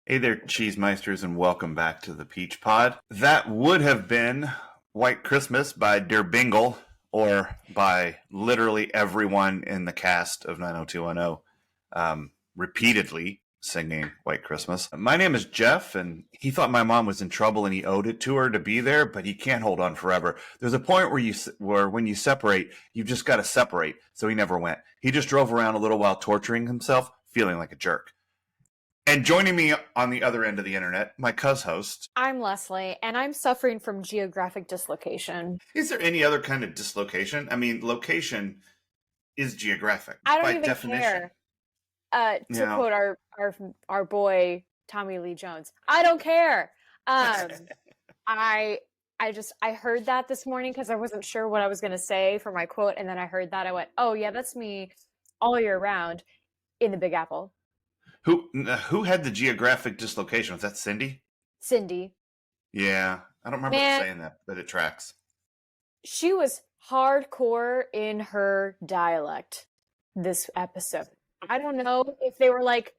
Hey there, Cheesemeisters, and welcome back to the Peach Pod. That would have been White Christmas by Der Bingle, or by literally everyone in the cast of 90210, repeatedly singing White Christmas. My name is Jeff, and he thought my mom was in trouble and he owed it to her to be there, but he can't hold on forever. There's a point where when you separate, you've just got to separate, so he never went. He just drove around a little while torturing himself, feeling like a jerk. And joining me on the other end of the internet, my cuz-host. I'm Leslie, and I'm suffering from geographic dislocation. Is there any other kind of dislocation? I mean, location is geographic I don't by even definition. care. To quote our boy Tommy Lee Jones, I don't care. I heard that this morning because I wasn't sure what I was going to say for my quote, and then I heard that I went, "Oh yeah, that's me all year round in the Big Apple." Who had the geographic dislocation? Was that Cindy? Cindy. Yeah, I don't remember saying that, but it tracks. She was hardcore in her dialect this episode. I don't know if they were like,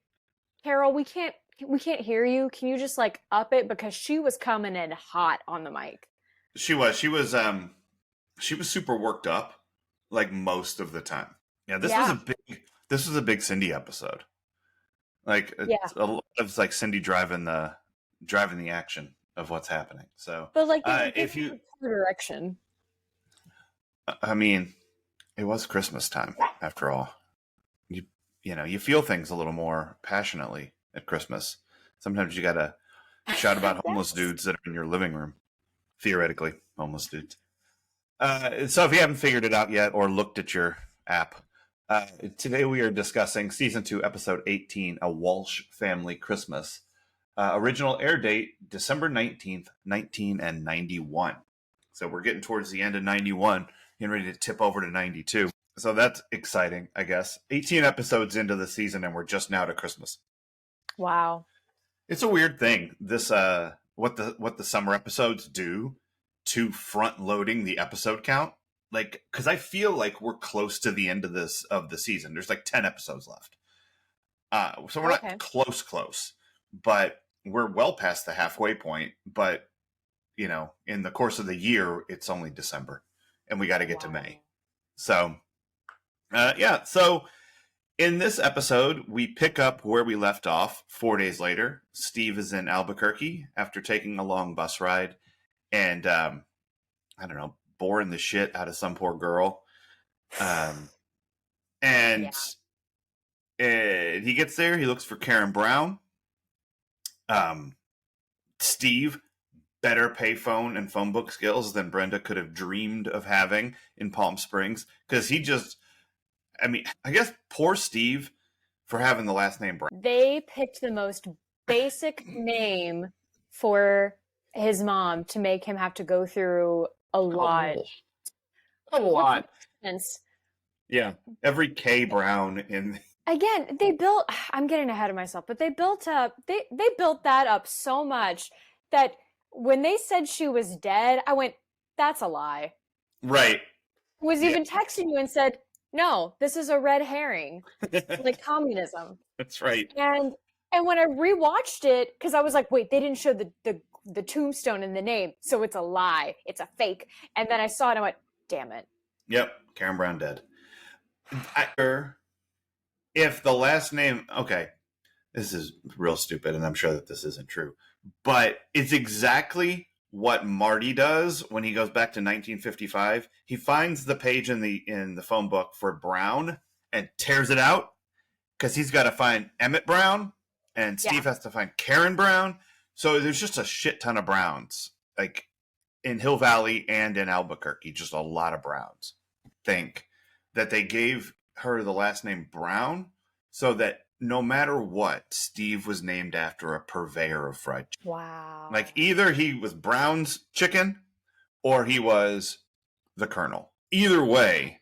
Carol, we can't hear you. Can you just like up it? Because she was coming in hot on the mic. She was super worked up, like most of the time. Yeah, this was a big Cindy episode. Like it's a lot of like Cindy driving the action of what's happening. So, but like if you direction, I mean, it was Christmas time after all. You feel things a little more passionately at Christmas. Sometimes you gotta shout about homeless dudes that are in your living room. Theoretically, homeless dudes. So if you haven't figured it out yet or looked at your app. Today we are discussing Season 2, Episode 18, A Walsh Family Christmas. Original air date, December 19th, 1991. So we're getting towards the end of 91, getting ready to tip over to 92. So that's exciting, I guess. 18 episodes into the season, and we're just now to Christmas. Wow. It's a weird thing, this what the summer episodes do to front-loading the episode count. Like, because I feel like we're close to the end of the season. There's like 10 episodes left. So we're not close, but we're well past the halfway point. But, in the course of the year, it's only December and we got to get to May. So, So in this episode, we pick up where we left off 4 days later. Steve is in Albuquerque after taking a long bus ride and, I don't know, boring the shit out of some poor girl. And he gets there. He looks for Karen Brown. Steve, better payphone and phone book skills than Brenda could have dreamed of having in Palm Springs. Because I guess poor Steve for having the last name Brown. They picked the most basic name for his mom to make him have to go through a lot. Yeah. Every K Brown in. Again, I'm getting ahead of myself, but they built that up so much that when they said she was dead, I went, that's a lie. Right. Was even texting you and said, no, this is a red herring. Like communism. That's right. And when I rewatched it, because I was like, wait, they didn't show the tombstone in the name, so it's a lie. It's a fake. And then I saw it and I went, damn it. Yep, Karen Brown dead. If the last name... Okay, this is real stupid, and I'm sure that this isn't true. But it's exactly what Marty does when he goes back to 1955. He finds the page in the phone book for Brown and tears it out because he's got to find Emmett Brown, and Steve has to find Karen Brown. So there's just a shit ton of Browns, like in Hill Valley and in Albuquerque, just a lot of Browns. Think that they gave her the last name Brown so that no matter what, Steve was named after a purveyor of fried chicken. Wow. Like either he was Brown's chicken or he was the Colonel. Either way,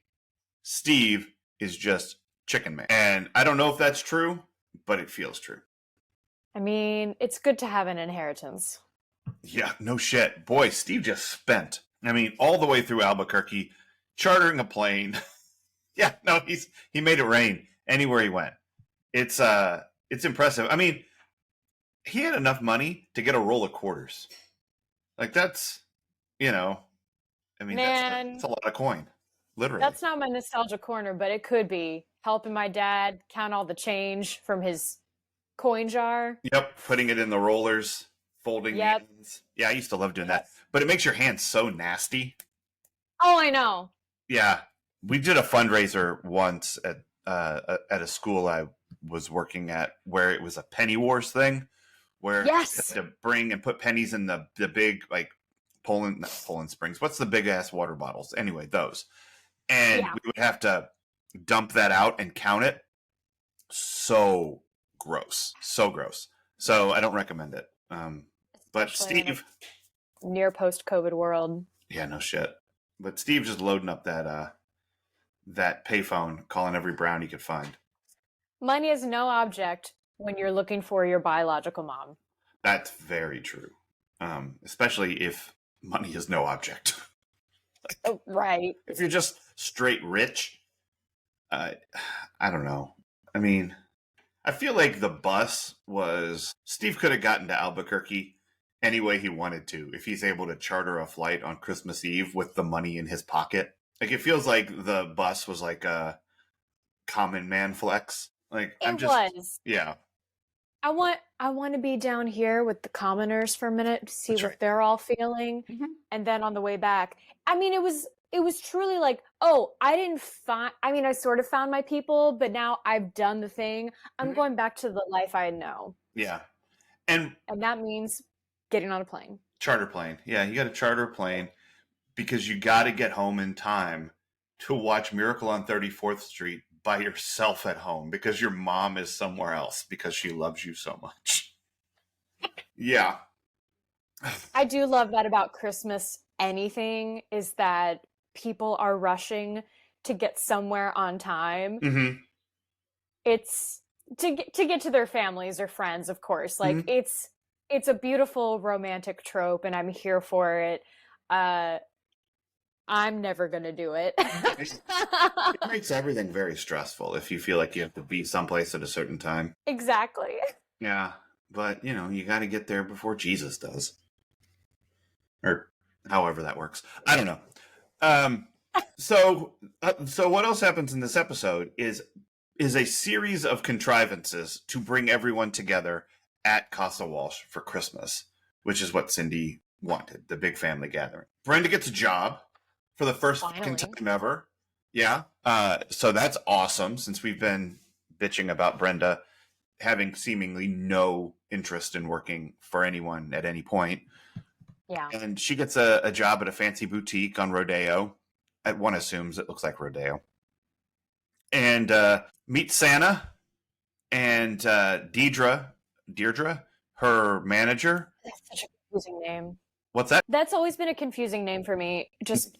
Steve is just Chicken Man. And I don't know if that's true, but it feels true. I mean, it's good to have an inheritance. Yeah, no shit. Boy, Steve just spent. All the way through Albuquerque, chartering a plane. Yeah, no, he made it rain anywhere he went. It's impressive. he had enough money to get a roll of quarters. Like that's, you know, I mean, that's a lot of coin, literally. That's not my nostalgia corner, but it could be helping my dad count all the change from his coin jar. Yep, putting it in the rollers, folding the ends. Yeah, I used to love doing that. But it makes your hands so nasty. Oh, I know. Yeah. We did a fundraiser once at a school I was working at where it was a penny wars thing where you had to bring and put pennies in the big like Poland Springs. What's the big ass water bottles? Anyway, those. And we would have to dump that out and count it. So gross. So gross. So I don't recommend it. But Steve, near post-COVID world. Yeah, no shit. But Steve just loading up that payphone, calling every brown he could find. Money is no object when you're looking for your biological mom. That's very true. Especially if money is no object. Right. If you're just straight rich, I don't know. I mean, I feel like the bus was... Steve could have gotten to Albuquerque any way he wanted to if he's able to charter a flight on Christmas Eve with the money in his pocket. Like, it feels like the bus was like a common man flex. Like, it was. Yeah. I want to be down here with the commoners for a minute to see what they're all feeling. Mm-hmm. And then on the way back, I mean, it was truly like, oh, I sort of found my people, but now I've done the thing. I'm going back to the life I know. Yeah. And that means getting on a plane. Charter plane. Yeah, you got to charter a plane because you got to get home in time to watch Miracle on 34th Street by yourself at home because your mom is somewhere else because she loves you so much. Yeah. I do love that about Christmas anything is that people are rushing to get somewhere on time. Mm-hmm. It's to get to their families or friends, of course. Like it's a beautiful romantic trope and I'm here for it. I'm never going to do it. It makes everything very stressful if you feel like you have to be someplace at a certain time. Exactly. Yeah. But, you got to get there before Jesus does. Or however that works. I don't know. So what else happens in this episode is a series of contrivances to bring everyone together at Casa Walsh for Christmas, which is what Cindy wanted, the big family gathering. Brenda gets a job for the first fucking time ever. Yeah. So that's awesome since we've been bitching about Brenda having seemingly no interest in working for anyone at any point. Yeah. And she gets a job at a fancy boutique on Rodeo. One assumes it looks like Rodeo. And meets Santa and Deirdre, her manager. That's such a confusing name. What's that? That's always been a confusing name for me. Just,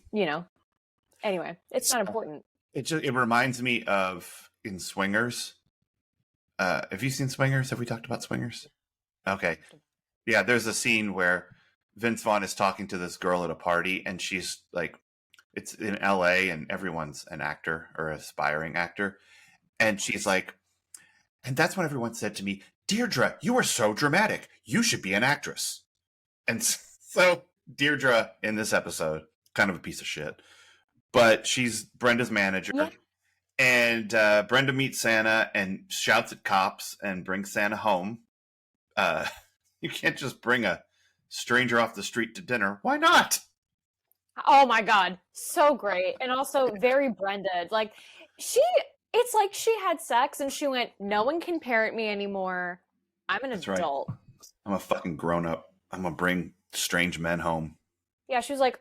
Anyway, it's not important. It reminds me of in Swingers. Have you seen Swingers? Have we talked about Swingers? Okay. Yeah, there's a scene where Vince Vaughn is talking to this girl at a party, and she's like, it's in LA, and everyone's an actor or aspiring actor. And she's like, and that's when everyone said to me, Deirdre, you are so dramatic. You should be an actress. And so Deirdre in this episode, kind of a piece of shit, but she's Brenda's manager. Yeah. And Brenda meets Santa and shouts at cops and brings Santa home. You can't just bring a stranger off the street to dinner. Why not? Oh my God. So great. And also very Brenda. Like it's like she had sex and she went, no one can parent me anymore. I'm an adult. Right. I'm a fucking grown up. I'm going to bring strange men home. Yeah. She was like,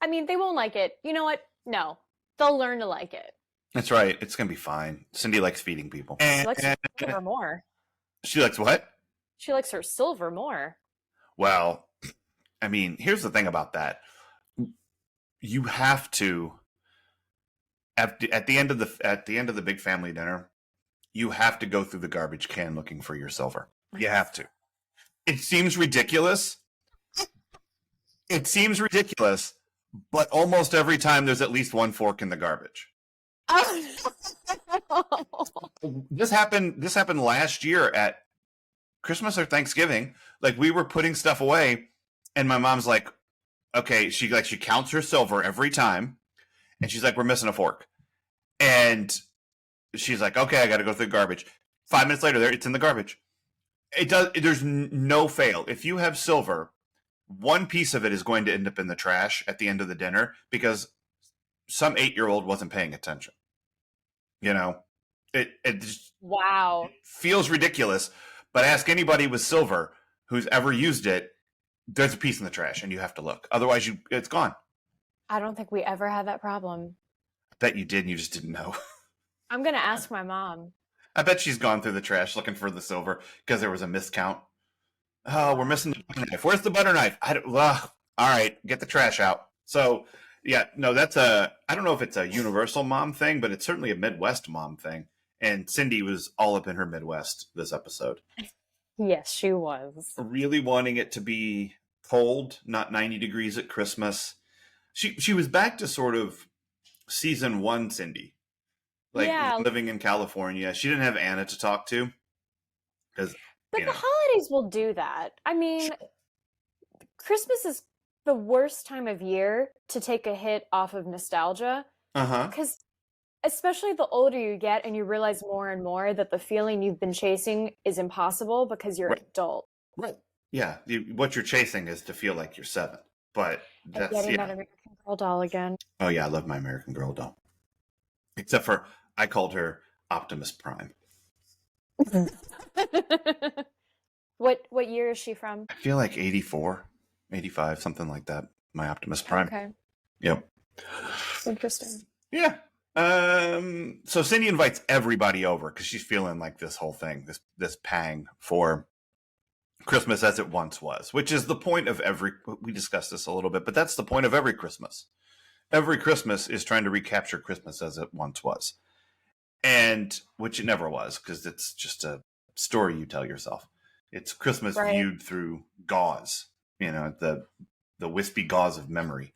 they won't like it. You know what? No, they'll learn to like it. That's right. It's going to be fine. Cindy likes feeding people. She likes her silver more. She likes what? She likes her silver more. Well, here's the thing about that. You have to at the end of the big family dinner, you have to go through the garbage can looking for your silver. You have to. It seems ridiculous. But almost every time there's at least one fork in the garbage. Oh. This happened last year at Christmas or Thanksgiving, like we were putting stuff away, and my mom's like, okay, she counts her silver every time, and she's like, we're missing a fork, and she's like, okay, I got to go through the garbage. 5 minutes later, it's in the garbage. There's no fail. If you have silver, one piece of it is going to end up in the trash at the end of the dinner because some 8-year-old wasn't paying attention. You know, it just Wow. feels ridiculous. But ask anybody with silver who's ever used it. There's a piece in the trash, and you have to look. Otherwise, it's gone. I don't think we ever had that problem. I bet you did, and you just didn't know. I'm going to ask my mom. I bet she's gone through the trash looking for the silver because there was a miscount. Oh, we're missing the butter knife. Where's the butter knife? All right, get the trash out. So, yeah, no, I don't know if it's a universal mom thing, but it's certainly a Midwest mom thing. And Cindy was all up in her Midwest this episode. Yes, she was. Really wanting it to be cold, not 90 degrees at Christmas. She was back to sort of season 1 Cindy. Living in California. She didn't have Anna to talk to. But the holidays will do that. I mean, Christmas is the worst time of year to take a hit off of nostalgia. Because especially the older you get and you realize more and more that the feeling you've been chasing is impossible because you're an adult. Right. Yeah. What you're chasing is to feel like you're 7. But that's getting that American Girl doll again. Oh, yeah. I love my American Girl doll. Except for I called her Optimus Prime. What year is she from? I feel like 84, 85, something like that. My Optimus Prime. Okay. Yep. Interesting. Yeah. So Cindy invites everybody over because she's feeling like this whole thing, this pang for Christmas as it once was, which is the point of we discussed this a little bit, but that's the point of every Christmas. Every Christmas is trying to recapture Christmas as it once was. And which it never was, because it's just a story you tell yourself. It's Christmas viewed through gauze, the wispy gauze of memory.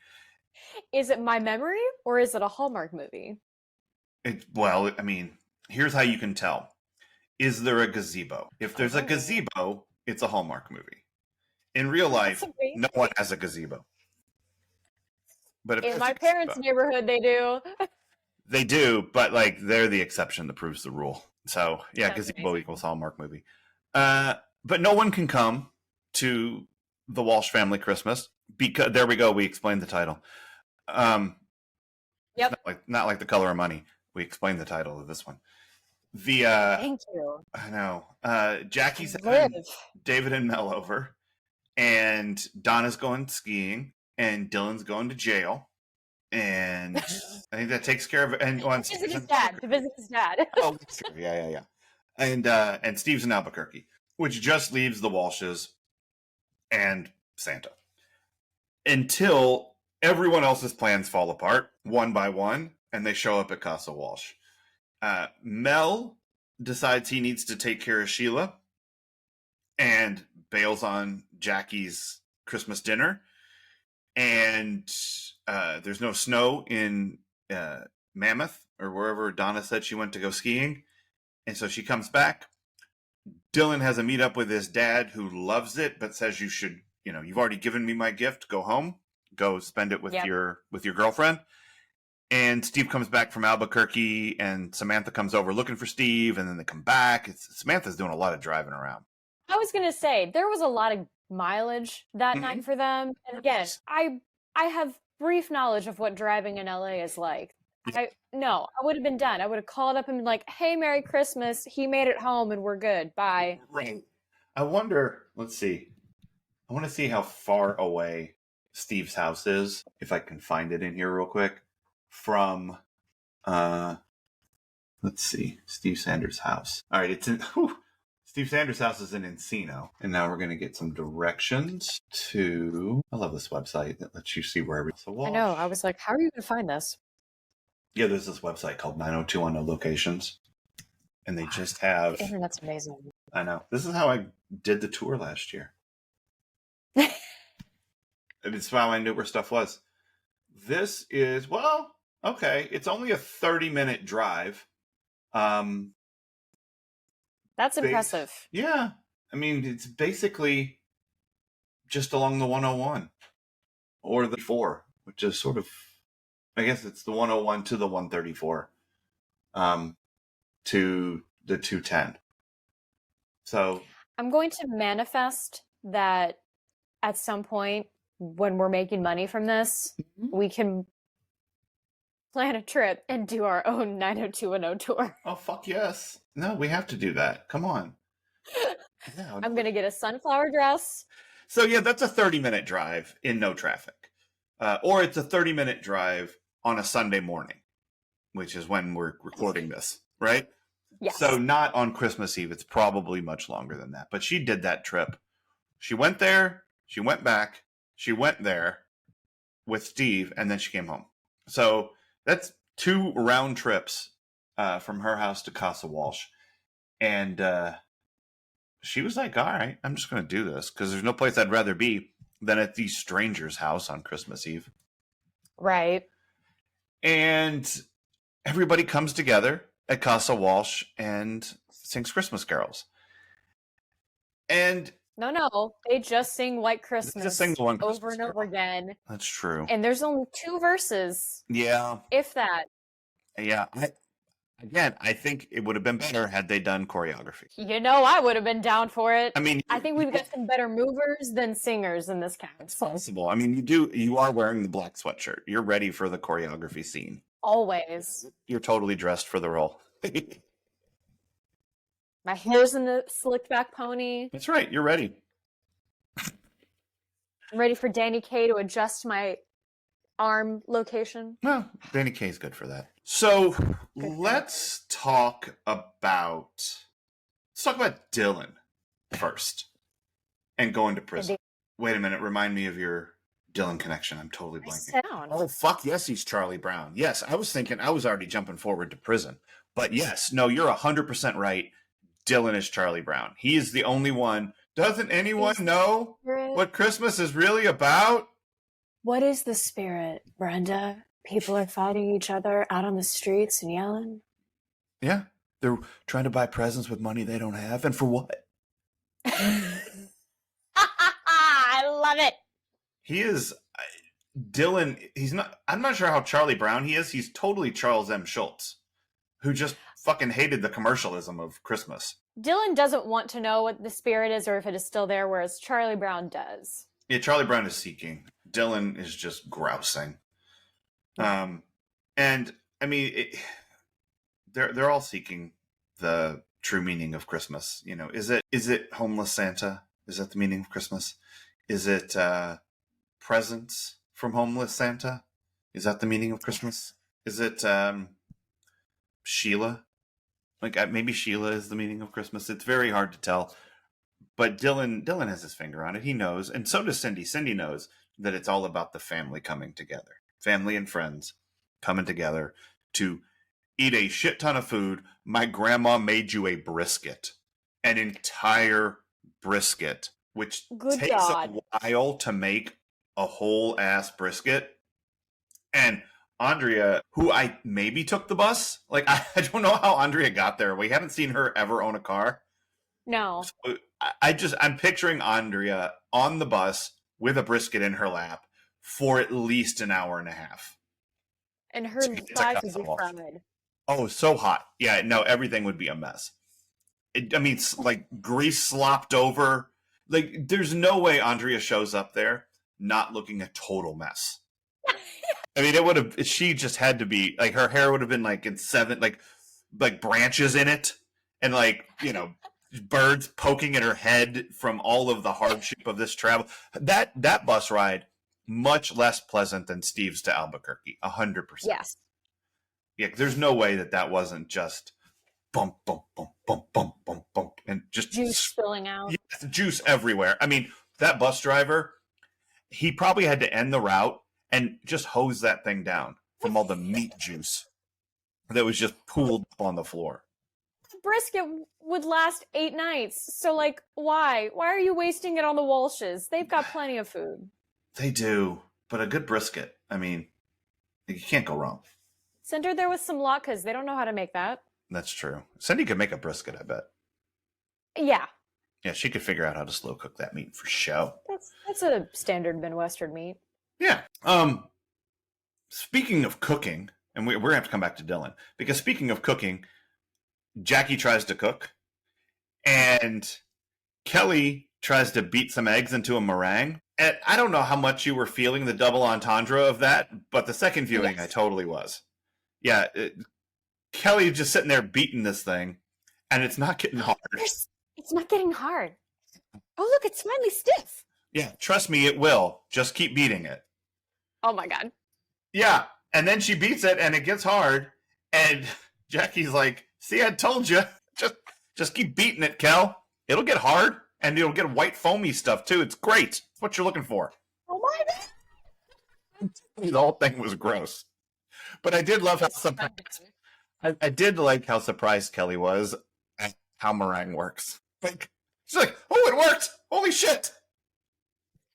Is it my memory or is it a Hallmark movie? Here's how you can tell. Is there a gazebo? If there's a gazebo, it's a Hallmark movie. In real life, no one has a gazebo. But in my parents' neighborhood, they do. They do, but they're the exception that proves the rule. So yeah, That's gazebo amazing. equals Hallmark movie. But no one can come to the Walsh Family Christmas because there we go. We explained the title. Yep. Not like The Color of Money. We explained the title of this one. Thank you. I know. Jackie's having David and Mel over, and Donna's going skiing, and Dylan's going to jail. And I think that takes care of it. And to visit his dad. Oh, sure. Yeah. And Steve's in Albuquerque, which just leaves the Walshes and Santa until everyone else's plans fall apart one by one, and they show up at Casa Walsh. Mel decides he needs to take care of Sheila and bails on Jackie's Christmas dinner. And there's no snow in Mammoth or wherever Donna said she went to go skiing. And so she comes back. Dylan has a meetup with his dad who loves it, but says you should, you've already given me my gift. Go home. Go spend it with your girlfriend. And Steve comes back from Albuquerque, and Samantha comes over looking for Steve, and then they come back. Samantha's doing a lot of driving around. I was going to say, there was a lot of mileage that night for them. And again, I have brief knowledge of what driving in LA is like. I would have been done. I would have called up and been like, hey, Merry Christmas. He made it home and we're good. Bye. Right. I wonder, let's see. I want to see how far away Steve's house is, if I can find it in here real quick, from, let's see, Steve Sanders' house. All right, it's in, Steve Sanders' house is in Encino. And now we're going to get some directions to, I love this website that lets you see where everything's. I know. I was like, how are you going to find this? Yeah, there's this website called 90210 Locations. And they just have... The internet's amazing. I know. This is how I did the tour last year. It's how I knew where stuff was. This is, okay. It's only a 30-minute drive. That's impressive. Yeah. I mean, it's basically just along the 101 or the 4, which is sort of, I guess it's the 101 to the 134, to the 210. So I'm going to manifest that at some point when we're making money from this, we can plan a trip and do our own 90210 tour. oh fuck yes. No, we have to do that. Come on. Yeah. I'm going to get a sunflower dress. So yeah, that's a 30-minute drive in no traffic. Or it's a 30-minute drive on a Sunday morning, which is when we're recording this, right? Yes. So not on Christmas Eve. It's probably much longer than that. But she did that trip. She went there, she went back, she went there with Steve, and then she came home. So that's 2 round trips from her house to Casa Walsh. And she was like, all right, I'm just going to do this because there's no place I'd rather be than at these strangers' house on Christmas Eve. Right. And everybody comes together at Casa Walsh and sings Christmas carols. And no, they just sing White Christmas just sing the one over and over again. That's true. And there's only 2 verses. Yeah. If that. Yeah. I think it would have been better had they done choreography. You know, I would have been down for it. I mean, I think we've got some better movers than singers in this cast. It's possible. I mean, you are wearing the black sweatshirt. You're ready for the choreography scene. Always. You're totally dressed for the role. My hair's in the slicked back pony. That's right. You're ready. I'm ready for Danny Kaye to adjust my arm location. Well, Danny Kaye's good for that. So let's talk about Dylan first and going to prison. Wait a minute. Remind me of your Dylan connection. I'm totally blanking. Oh, fuck yes, he's Charlie Brown. Yes, I was thinking I was already jumping forward to prison. But yes, no, you're 100% right. Dylan is Charlie Brown. He is the only one. Doesn't anyone know what Christmas is really about? What is the spirit, Brenda? People are fighting each other out on the streets and yelling. Yeah, they're trying to buy presents with money they don't have. And for what? I love it. He is Dylan. I'm not sure how Charlie Brown he is. He's totally Charles M. Schultz, who just fucking hated the commercialism of Christmas. Dylan doesn't want to know what the spirit is or if it is still there, whereas Charlie Brown does. Yeah, Charlie Brown is seeking. Dylan is just grousing. And I mean, they're all seeking the true meaning of Christmas. You know, is it homeless Santa? Is that the meaning of Christmas? Is it presents from homeless Santa? Is that the meaning of Christmas? Is it Sheila? Like maybe Sheila is the meaning of Christmas. It's very hard to tell. But Dylan has his finger on it. He knows, and so does Cindy. Cindy knows that it's all about the family coming together. Family and friends coming together to eat a shit ton of food. My grandma made you a brisket. An entire brisket, which takes a while to make a whole ass brisket. And Andrea, who I maybe took the bus. Like, I don't know how Andrea got there. We haven't seen her ever own a car. No. So I'm picturing Andrea on the bus with a brisket in her lap for at least an hour and a half. And her thighs would be fried. Oh, so hot. Yeah, no, everything would be a mess. I mean, like grease slopped over. Like, there's no way Andrea shows up there not looking a total mess. I mean, she just had to be, like, her hair would have been, like, in 7, like branches in it. And, like, you know, birds poking at her head from all of the hardship of this travel. That bus ride, much less pleasant than Steve's to Albuquerque. 100%. Yes. Yeah, there's no way that wasn't just bump, bump, bump, bump, bump, bump, bump, and just juice spilling out. Yeah, juice everywhere. I mean, that bus driver, he probably had to end the route and just hose that thing down from all the meat juice that was just pooled up on the floor. The brisket would last 8 nights. So, like, why? Why are you wasting it on the Walshes? They've got plenty of food. They do, but a good brisket, I mean, you can't go wrong. Send her there with some latkes. They don't know how to make that. That's true. Cindy could make a brisket, I bet. Yeah. Yeah, she could figure out how to slow cook that meat for show. That's a standard Midwestern meat. Yeah. Speaking of cooking, and we're gonna have to come back to Dylan because speaking of cooking, Jackie tries to cook, and Kelly tries to beat some eggs into a meringue. And I don't know how much you were feeling the double entendre of that, but the second viewing, yes. I totally was. Yeah, Kelly just sitting there beating this thing, and it's not getting hard. It's not getting hard. Oh, look, it's finally stiff. Yeah, trust me, it will. Just keep beating it. Oh, my God. Yeah, and then she beats it, and it gets hard, and Jackie's like, see, I told you. Just keep beating it, Kel. It'll get hard, and it'll get white foamy stuff, too. It's great. It's what you're looking for. Oh, my God. The whole thing was gross. But I did love how surprised... I did like how surprised Kelly was at how meringue works. Like, she's like, oh, it worked! Holy shit!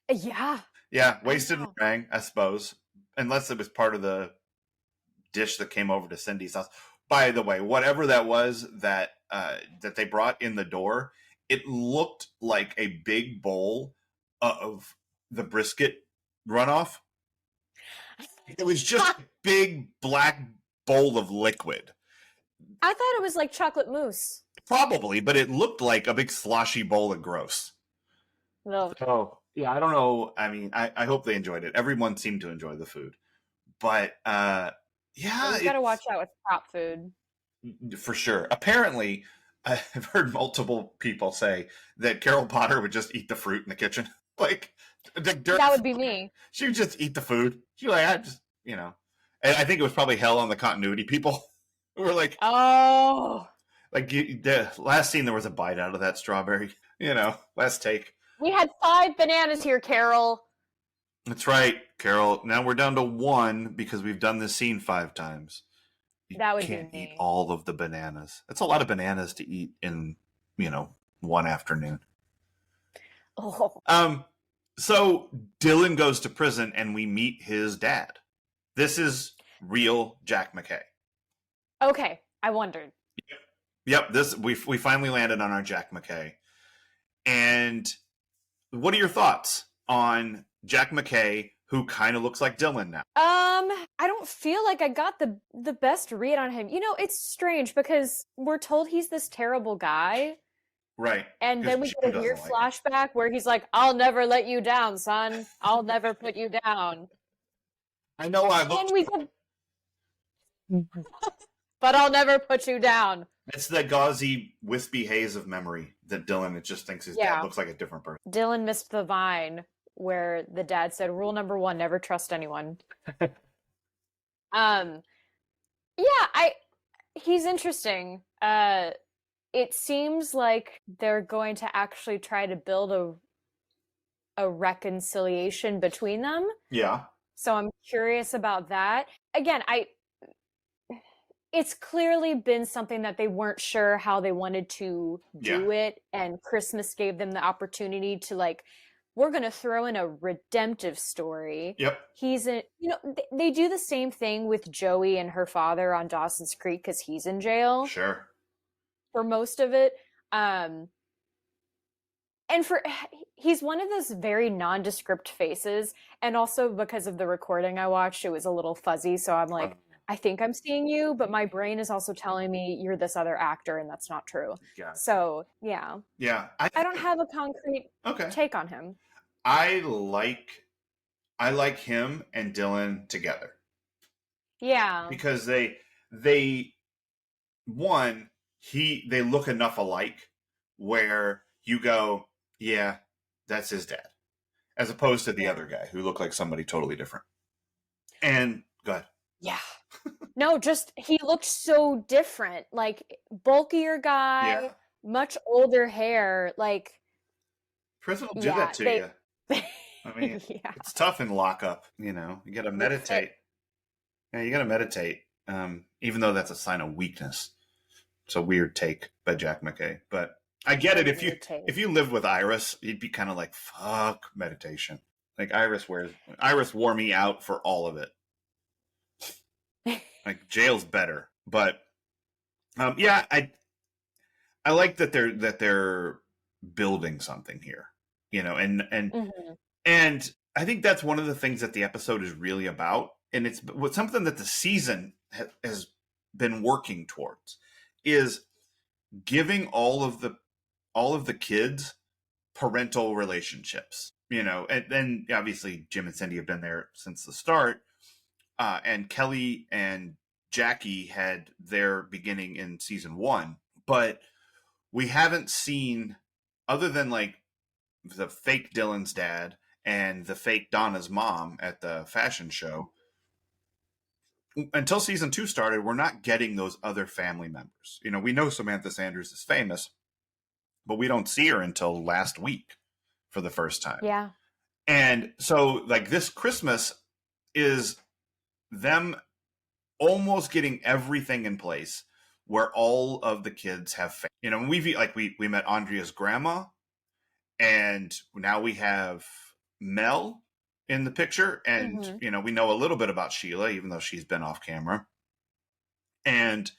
Yeah. Yeah, wasted meringue, I suppose. Unless it was part of the dish that came over to Cindy's house. By the way, whatever that was that they brought in the door, it looked like a big bowl of the brisket runoff. It was just a big black bowl of liquid. I thought it was like chocolate mousse. Probably, but it looked like a big sloshy bowl of gross. No. Oh, yeah, I don't know. I mean, I hope they enjoyed it. Everyone seemed to enjoy the food. But, yeah. You gotta watch out with prop food. For sure. Apparently, I've heard multiple people say that Carol Potter would just eat the fruit in the kitchen. Like, that would be me. She would just eat the food. She like, I just, And I think it was probably hell on the continuity people who were like, oh. Like, the last scene, there was a bite out of that strawberry. Last take. We had 5 bananas here, Carol. That's right, Carol. Now we're down to 1 because we've done this scene 5 times. That would can't be me. Eat all of the bananas. That's a lot of bananas to eat in, one afternoon. Oh. So Dylan goes to prison and we meet his dad. This is real Jack McKay. Okay, I wondered. Yep, we finally landed on our Jack McKay. And what are your thoughts on Jack McKay, who kind of looks like Dylan now? I don't feel like I got the best read on him. It's strange because we're told he's this terrible guy. Right. And then we get a weird flashback where he's like, I'll never let you down, son. I'll never put you down. I know I looked... But I'll never put you down. It's the gauzy, wispy haze of memory that Dylan just thinks his dad looks like a different person. Dylan missed the vine where the dad said, rule number 1, never trust anyone. He's interesting. It seems like they're going to actually try to build a reconciliation between them. Yeah. So I'm curious about that. Again, it's clearly been something that they weren't sure how they wanted to do it, and Christmas gave them the opportunity to we're going to throw in a redemptive story. Yep. They do the same thing with Joey and her father on Dawson's Creek because he's in jail. Sure. For most of it. And he's one of those very nondescript faces, and also because of the recording I watched, it was a little fuzzy, so I'm like, I think I'm seeing you, but my brain is also telling me you're this other actor, and that's not true. Yeah. So, yeah. Yeah. I don't have a concrete take on him. I like him and Dylan together. Yeah. Because they look enough alike where you go, yeah, that's his dad. As opposed to the other guy who looked like somebody totally different. And go ahead. Yeah. No, just he looked so different. Bulkier guy, much older hair. Prison will do that to you. I mean, it's tough in lockup. You got to meditate. Yeah, you got to meditate. Even though that's a sign of weakness. It's a weird take by Jack McKay, but I get it. If you lived with Iris, you'd be kind of like, fuck meditation. Iris wore me out for all of it. Jail's better, but I like that they're building something here, you know, and Mm-hmm. and I think that's one of the things that the episode is really about, and it's something that the season has been working towards, is giving all of the kids parental relationships, you know, and then obviously Jim and Cindy have been there since the start, and Kelly and Jackie had their beginning in season 1, but we haven't seen, other than like the fake Dylan's dad and the fake Donna's mom at the fashion show, until season 2 started, we're not getting those other family members. You know, we know Samantha Sanders is famous, but we don't see her until last week for the first time. Yeah. And so, like, this Christmas is them almost getting everything in place where all of the kids have, you know, we met Andrea's grandma, and now we have Mel in the picture, and you know, we know a little bit about Sheila, even though she's been off camera. And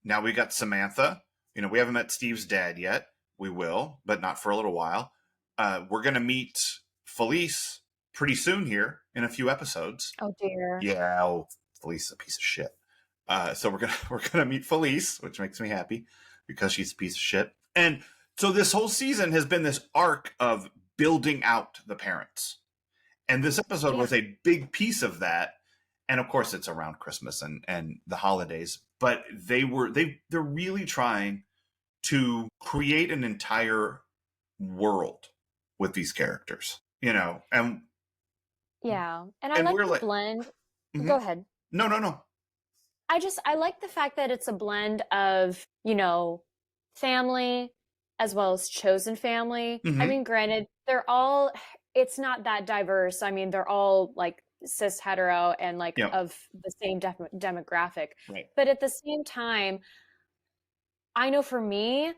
now we got Samantha. You know, we haven't met Steve's dad yet. We will, but not for a little while. We're gonna meet Felice pretty soon here in a few episodes. Oh dear. Yeah, Felice is a piece of shit. So we're gonna meet Felice, which makes me happy because she's a piece of shit. And so this whole season has been this arc of building out the parents. And this episode was a big piece of that. And of course it's around Christmas and the holidays, but they're really trying to create an entire world with these characters, you know, and yeah. And I like the blend. Go ahead. No. I like the fact that it's a blend of, you know, family as well as chosen family. I mean, granted, it's not that diverse. I mean, they're all like cis hetero and like of the same demographic. Right. But at the same time, I know for me,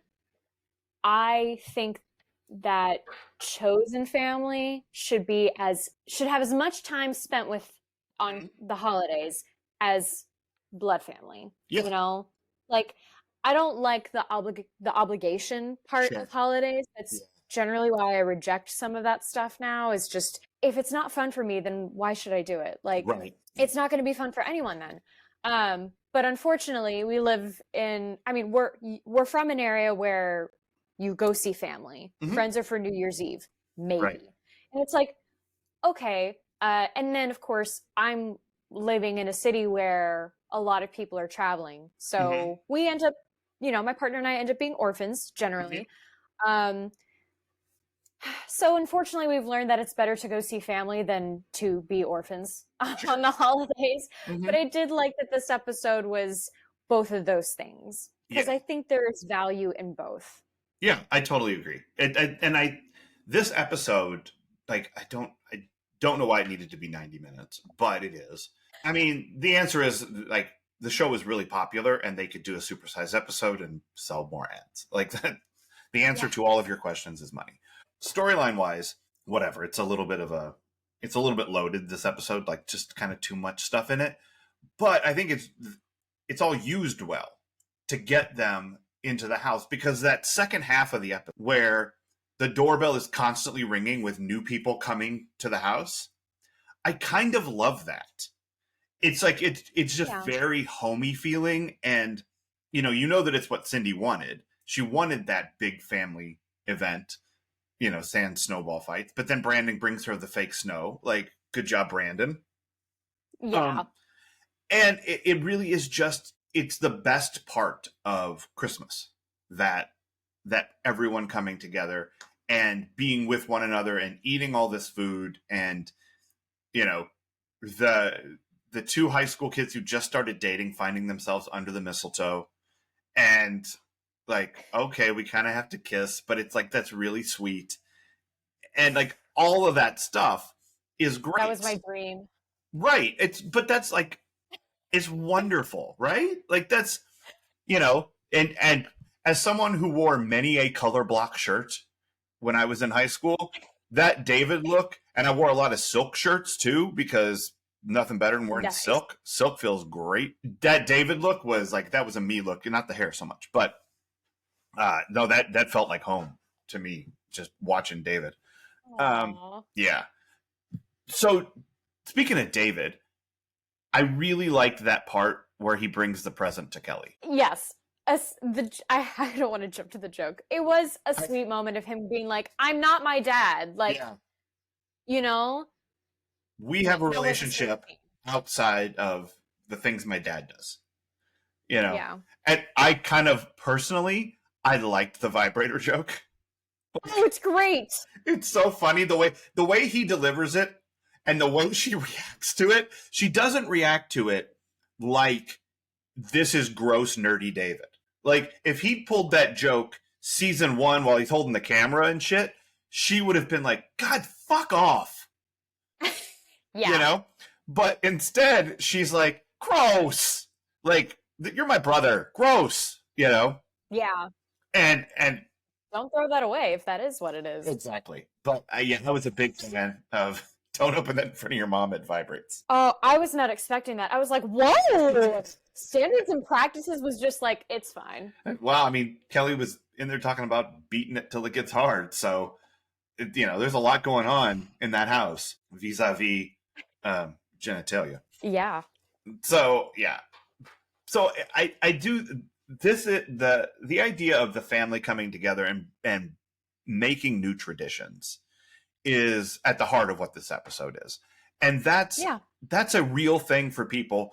I think that chosen family should have as much time spent with on the holidays as blood family. Yeah. You know, like I don't like the obligation part of holidays. That's generally why I reject some of that stuff now. Is just, if it's not fun for me, then why should I do it? Like, it's not going to be fun for anyone then. But unfortunately, we live in, I mean, we're from an area where you go see family. Friends are for New Year's Eve, maybe. Right. And it's like, okay. And then, of course, I'm living in a city where a lot of people are traveling. So we end up, you know, my partner and I end up being orphans generally. So unfortunately, we've learned that it's better to go see family than to be orphans on the holidays. But I did like that this episode was both of those things, because I think there is value in both. Yeah, I totally agree. This episode, like, I don't know why it needed to be 90 minutes, but it is. I mean, the answer is, like, the show is really popular and they could do a supersized episode and sell more ads. Like, that, the answer to all of your questions is money. Storyline wise, whatever. It's a little bit loaded, this episode, like just kind of too much stuff in it. But I think it's all used well to get them into the house, because that second half of the episode where the doorbell is constantly ringing with new people coming to the house, I kind of love that. It's like it's just very homey feeling, and you know that it's what Cindy wanted. She wanted that big family event, you know, sand snowball fights. But then Brandon brings her the fake snow. Like, good job, Brandon. Yeah. And it really is just, it's the best part of Christmas, that everyone coming together and being with one another and eating all this food, and, you know, the two high school kids who just started dating, finding themselves under the mistletoe, and like, okay, we kind of have to kiss, but it's like, that's really sweet. And like, all of that stuff is great. That was my dream. Right. But that's like, it's wonderful, right? Like, that's, you know, and as someone who wore many a color block shirt when I was in high school, that David look, and I wore a lot of silk shirts too, because nothing better than wearing silk. Silk feels great. That David look was like, that was a me look, not the hair so much, but no, that felt like home to me just watching David. Aw. Yeah. So speaking of David, I really liked that part where he brings the present to Kelly. Yes. I don't want to jump to the joke. It was a sweet moment of him being like, I'm not my dad. Like, Yeah. you know? We have a That was a relationship sweet outside of the things my dad does. You know? Yeah. And I kind of personally, I liked the vibrator joke. Oh, it's great. It's so funny the way he delivers it and the way she reacts to it. She doesn't react to it like this is gross nerdy David. Like if he pulled that joke season 1 while he's holding the camera and shit, she would have been like, God, fuck off. Yeah. You know? But instead, she's like, gross. Like, you're my brother. Gross. You know? Yeah. And Don't throw that away if that is what it is. exactly. But yeah, I was a big fan of don't open that in front of your mom, it vibrates. Oh, I was not expecting that. I was like, whoa! Standards and practices was just like, it's fine. Well, I mean, Kelly was in there talking about beating it till it gets hard. So, there's a lot going on in that house vis-a-vis genitalia. Yeah. So, yeah. So I do this. The idea of the family coming together and making new traditions is at the heart of what this episode is. And that's a real thing for people,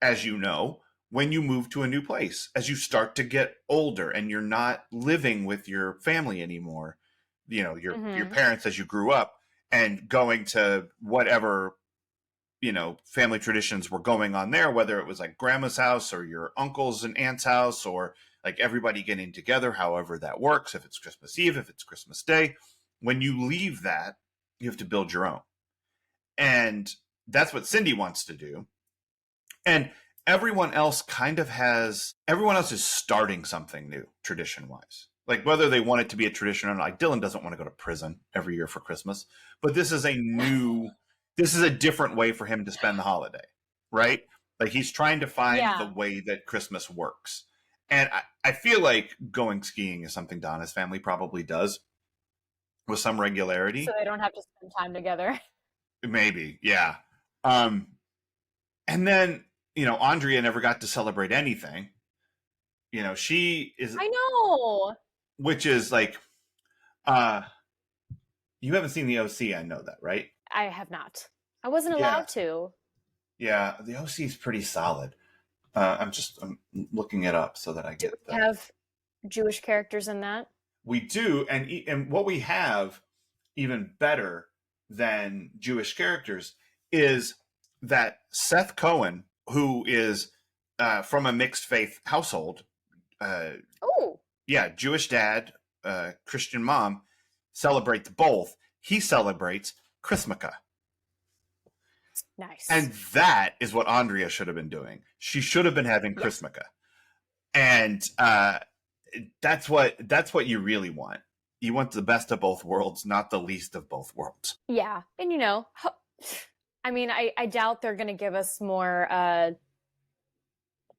as you know, when you move to a new place, as you start to get older and you're not living with your family anymore, your parents as you grew up, and going to whatever, family traditions were going on there, whether it was like grandma's house or your uncle's and aunt's house, or like everybody getting together, however that works, if it's Christmas Eve, if it's Christmas Day. When you leave that, you have to build your own. And that's what Cindy wants to do. And everyone else is starting something new, tradition-wise. Like whether they want it to be a tradition or not. Like Dylan doesn't want to go to prison every year for Christmas. But this is a different way for him to spend the holiday, right? Like he's trying to find the way that Christmas works. And I feel like going skiing is something Donna's family probably does with some regularity. So they don't have to spend time together. Maybe, yeah. And then, Andrea never got to celebrate anything. She is... I know! Which is like, you haven't seen the OC, I know that, right? I have not. I wasn't allowed to. Yeah, the OC is pretty solid. I'm looking it up so that I get... Do we have Jewish characters in that? We do, and what we have, even better than Jewish characters, is that Seth Cohen, who is from a mixed faith household, Jewish dad, Christian mom, celebrates both. He celebrates Chrismukkah. Nice. And that is what Andrea should have been doing. She should have been having Chrismukkah. And that's what you really want. You want the best of both worlds, not the least of both worlds. Yeah. And I mean, I doubt they're going to give us more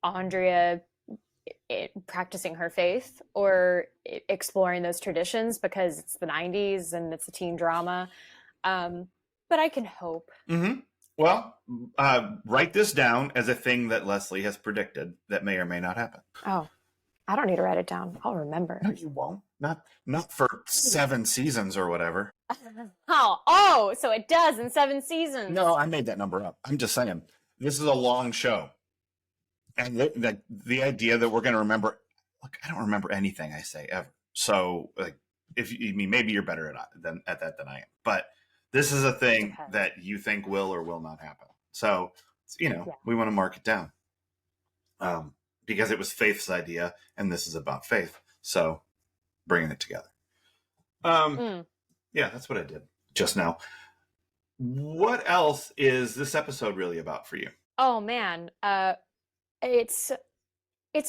Andrea practicing her faith or exploring those traditions because it's the 90s and it's a teen drama. But I can hope. Mm-hmm. Well, write this down as a thing that Leslie has predicted that may or may not happen. Oh, I don't need to write it down. I'll remember. No, you won't. Not for 7 seasons or whatever. So it does in 7 seasons. No, I made that number up. I'm just saying. This is a long show. And the idea that we're going to remember... Look, I don't remember anything I say ever. So, like, maybe you're better at that than I am. But this is a thing that you think will or will not happen. So, we want to mark it down. Because it was Faith's idea, and this is about Faith. So, bringing it together. Yeah, that's what I did just now. What else is this episode really about for you? Oh, man. It's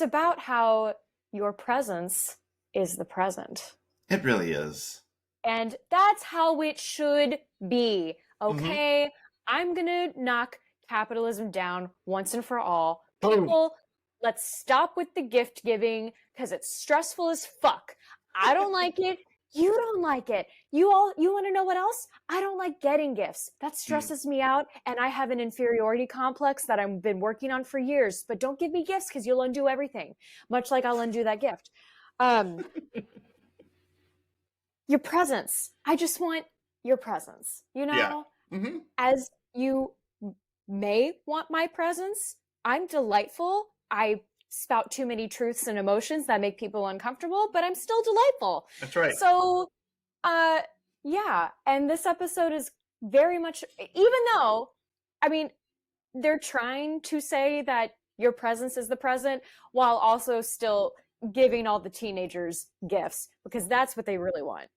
about how your presence is the present. It really is. And that's how it should be. Okay? Mm-hmm. I'm going to knock capitalism down once and for all. People, let's stop with the gift giving because it's stressful as fuck. I don't like it. You don't like it. You want to know what else? I don't like getting gifts. That stresses me out, and I have an inferiority complex that I've been working on for years. But don't give me gifts because you'll undo everything, much like I'll undo that gift. Your presence. I just want your presence, Yeah. Mm-hmm. As you may want my presence, I'm delightful. I spout too many truths and emotions that make people uncomfortable, but I'm still delightful. That's right. So, yeah. And this episode is very much, even though, I mean, they're trying to say that your presence is the present while also still giving all the teenagers gifts, because that's what they really want.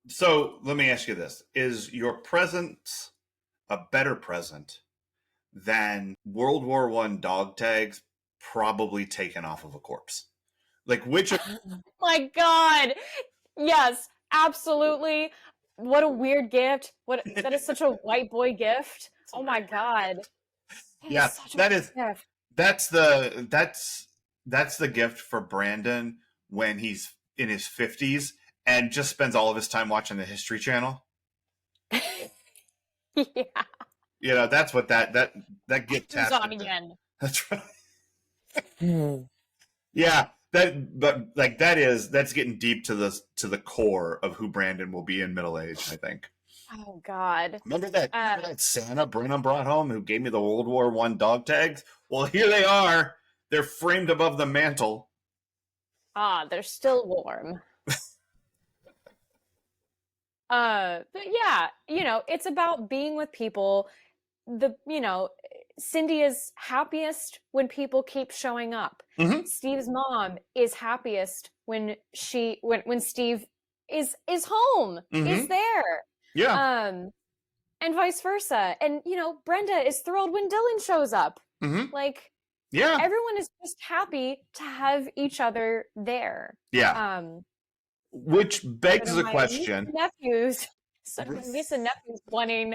So let me ask you this. Is your presence a better present than World War I dog tags probably taken off of a corpse? Like, which of... My God. Yes, absolutely. What a weird gift. That is such a white boy gift. Oh my God. Yeah, that's the gift for Brandon when he's in his 50s and just spends all of his time watching the History Channel. Yeah. That's what that gift task on again. That's right. Yeah, that's getting deep to the core of who Brandon will be in middle age, I think. Oh God! Remember that Santa Brennan brought home who gave me the World War I dog tags? Well, here they are. They're framed above the mantle. They're still warm. But yeah, it's about being with people. Cindy is happiest when people keep showing up. Mm-hmm. Steve's mom is happiest when Steve is home, is there. Yeah. And vice versa. And Brenda is thrilled when Dylan shows up. Mm-hmm. Like, yeah, everyone is just happy to have each other there. Yeah. Which begs the question. My niece and nephews wanting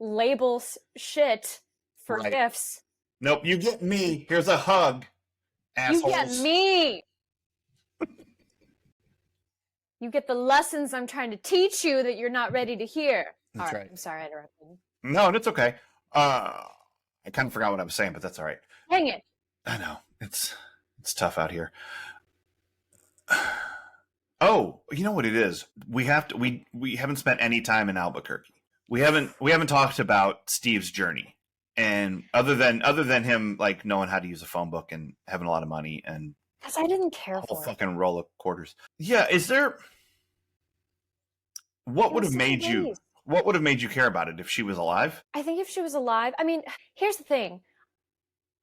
label shit for gifts. Nope, you get me. Here's a hug, assholes. You get me. You get the lessons I'm trying to teach you that you're not ready to hear. That's right. I'm sorry I interrupted. No, it's okay. I kind of forgot what I was saying, but that's all right. Dang it. I know. It's tough out here. Oh, you know what it is? We haven't spent any time in Albuquerque. We haven't talked about Steve's journey. And other than him like knowing how to use a phone book and having a lot of money and because I didn't care a whole for fucking roll of quarters. Yeah, is there what would have made you care about it if she was alive? I think if she was alive, I mean, here's the thing.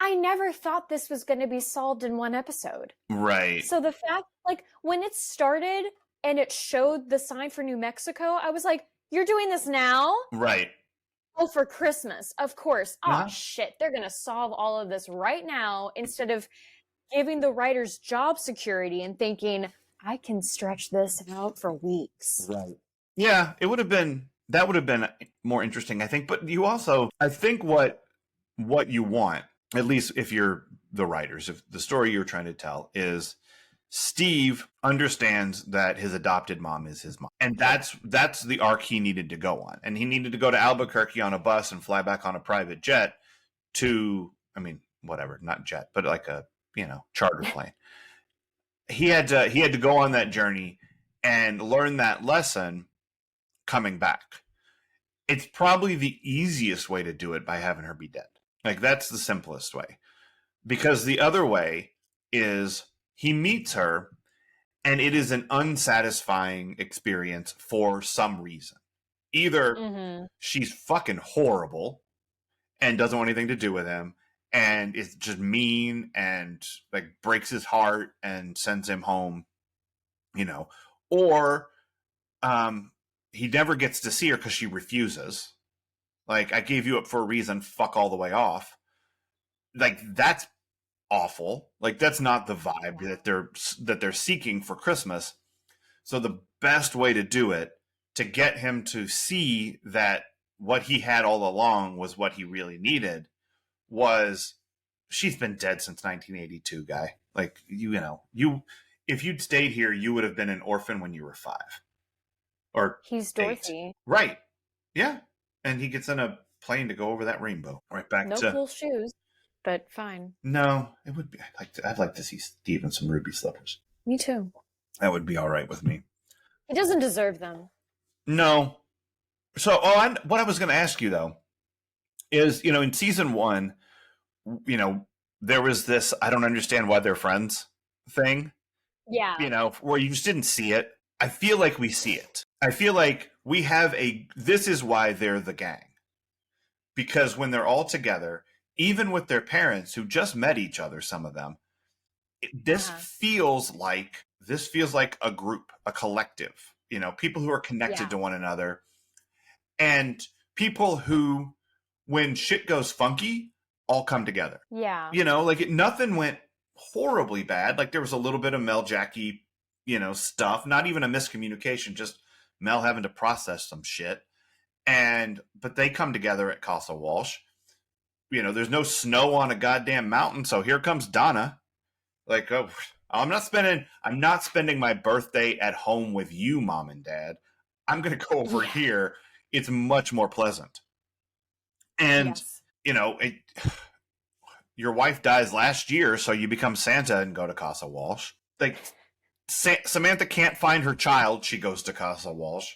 I never thought this was going to be solved in one episode. Right. So the fact, like, when it started and it showed the sign for New Mexico, I was like, you're doing this now? Right. Oh, for Christmas, of course. Oh, shit. They're going to solve all of this right now instead of giving the writers job security and thinking, I can stretch this out for weeks. Right. Yeah, that would have been more interesting, I think. But you also, I think what you want, at least if you're the writers, if the story you're trying to tell is Steve understands that his adopted mom is his mom. And that's the arc he needed to go on. And he needed to go to Albuquerque on a bus and fly back on a private jet to, I mean, whatever, not jet, but like a, charter plane. He had to go on that journey and learn that lesson coming back. It's probably the easiest way to do it by having her be dead. Like, that's the simplest way. Because the other way is he meets her and it is an unsatisfying experience for some reason. Either she's fucking horrible and doesn't want anything to do with him and is just mean and like breaks his heart and sends him home, or he never gets to see her because she refuses. Like, I gave you up for a reason, fuck all the way off. Like, that's awful. Like, that's not the vibe that they're seeking for Christmas. So the best way to do it, to get him to see that what he had all along was what he really needed, was she's been dead since 1982, guy. Like, if you'd stayed here, you would have been an orphan when you were 5. or He's 8. Dorothy. Right. Yeah. And he gets in a plane to go over that rainbow. Right back No to cool shoes, but fine. No, it would be. I'd like to see Steve in some ruby slippers. Me too. That would be all right with me. He doesn't deserve them. No. So, what I was going to ask you though is, in season 1, there was this I don't understand why they're friends thing. Yeah. Where you just didn't see it. I feel like we see it. I feel like we have this is why they're the gang. Because when they're all together, even with their parents who just met each other, some of them, this feels like a group, a collective, people who are connected to one another, and people who, when shit goes funky, all come together. Yeah. Nothing went horribly bad. Like there was a little bit of Mel Jackie, stuff, not even a miscommunication, just Mel having to process some shit. But they come together at Casa Walsh. There's no snow on a goddamn mountain, so here comes Donna. Like, oh, I'm not spending my birthday at home with you, Mom and Dad. I'm going to go over here. It's much more pleasant. And, your wife dies last year, so you become Santa and go to Casa Walsh. Like, Samantha can't find her child. She goes to Casa Walsh.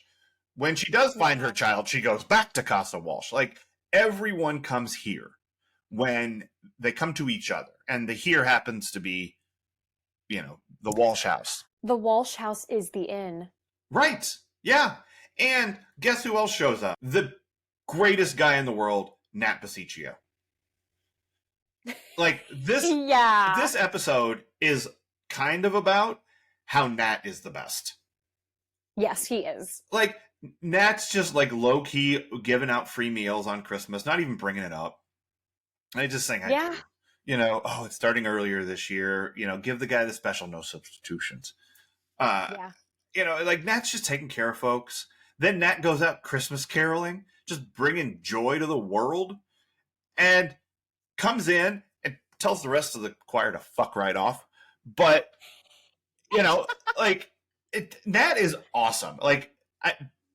When she does find her child, she goes back to Casa Walsh. Like, everyone comes here when they come to each other. And the here happens to be, the Walsh house. The Walsh house is the inn. Right. Yeah. And guess who else shows up? The greatest guy in the world, Nat Pasiccio. Like, this episode is kind of about how Nat is the best. Yes, he is. Like, Nat's just like low-key giving out free meals on Christmas, not even bringing it up. I just saying, it's starting earlier this year. Give the guy the special, no substitutions. Like Nat's just taking care of folks. Then Nat goes out Christmas caroling, just bringing joy to the world, and comes in and tells the rest of the choir to fuck right off. But, Nat is awesome. Like,